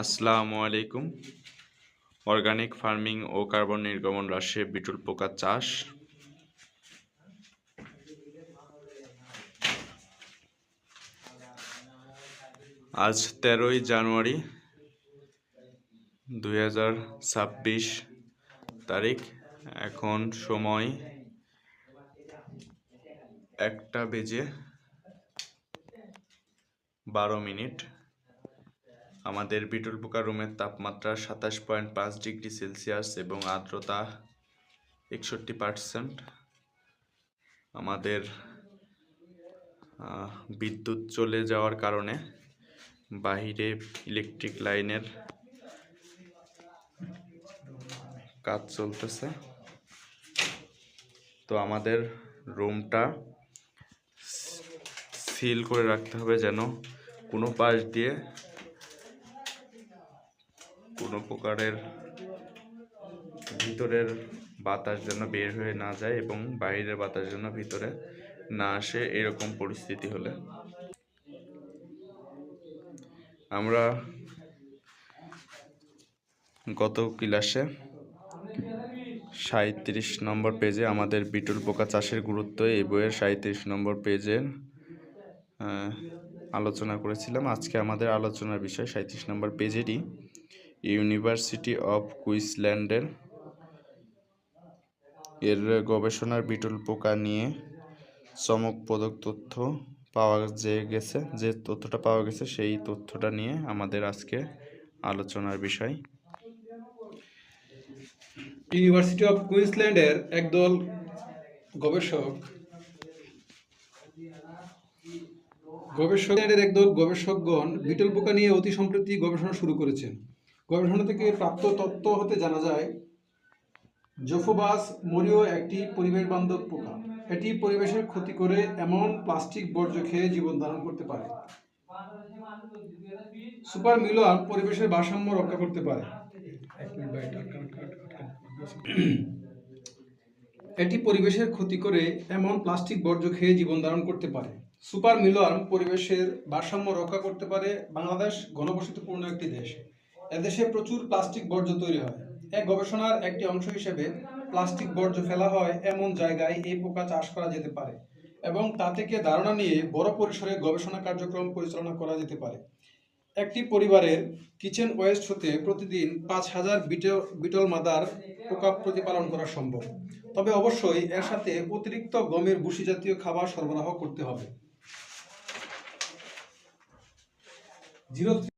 আসসালামু আলাইকুম। Organic farming ও carbon নির্গমন হ্রাসে বিটল পোকার চাষ। আজ 13ই জানুয়ারি 2026 তারিখ। এখন সময় 1:12। আমাদের বিটল পোকা রুমের তাপমাত্রা 27.5 ডিগ্রি সেলসিয়াস এবং আর্দ্রতা 61%। আমাদের বিদ্যুৎ চলে যাওয়ার কারণে বাহিরে ইলেকট্রিক লাইনের কাজ চলতেছে। তো আমাদের রুমটা সিল করে রাখতে হবে, যেন কোনো পাশ দিয়ে কোনো প্রকারের ভিতরের বাতাস যেন বের হয়ে না যায় এবং বাইরের বাতাস যেন ভিতরে না আসে। এরকম পরিস্থিতি হলে আমরা গত ক্লাসে 37 নম্বর পেজে আমাদের বিটল পোকা চাষের গুরুত্ব এই বইয়ের 37 নম্বর পেজের আলোচনা করেছিলাম। আজকে আমাদের আলোচনার বিষয় 37 নম্বর পেজেরই ইউনিভার্সিটি অফ কুইন্সল্যান্ডের এর গবেষণার বিটল পোকা নিয়ে চমকপ্রদ তথ্য পাওয়া গেছে। যে তথ্যটা পাওয়া গেছে সেই তথ্যটা নিয়ে আমাদের আজকে আলোচনার বিষয়। ইউনিভার্সিটি অফ কুইন্সল্যান্ডের একদল গবেষকগণ বিটল পোকা নিয়ে অতি সম্প্রতি গবেষণা শুরু করেছেন। গবেষণা থেকে প্রাপ্ত তথ্য হতে জানা যায়, জোফোবাস মরিও একটি পরিবেশ বান্ধব পোকা। এটি পরিবেশের ক্ষতি করে এমন প্লাস্টিক বর্জ্য খেয়ে জীবন ধারণ করতে পারে। সুপার মিলওয়ার্ম পরিবেশের ভারসাম্য রক্ষা করতে পারে। এটি পরিবেশের ক্ষতি করে এমন প্লাস্টিক বর্জ্য খেয়ে জীবন ধারণ করতে পারে। সুপার মিলওয়ার্ম পরিবেশের ভারসাম্য রক্ষা করতে পারে। বাংলাদেশ ঘনবসতিপূর্ণ একটি দেশ। এদেশে প্রচুর প্লাস্টিক বর্জ্য তৈরি হয়। এক গবেষণার একটি অংশ হিসেবে প্লাস্টিক বর্জ্য ফেলা হয় এমন জায়গায় এই পোকা চাষ করা যেতে পারে এবং তা থেকে ধারণা নিয়ে বড় পরিসরে গবেষণা কার্যক্রম পরিচালনা করা যেতে পারে। একটি পরিবারের কিচেন ওয়েস্ট হতে প্রতিদিন 5000 বিটল মাদার পোকা প্রতিপালন করা সম্ভব। তবে অবশ্যই এর সাথে অতিরিক্ত গমের ভুসি জাতীয় খাবার সরবরাহ করতে হবে।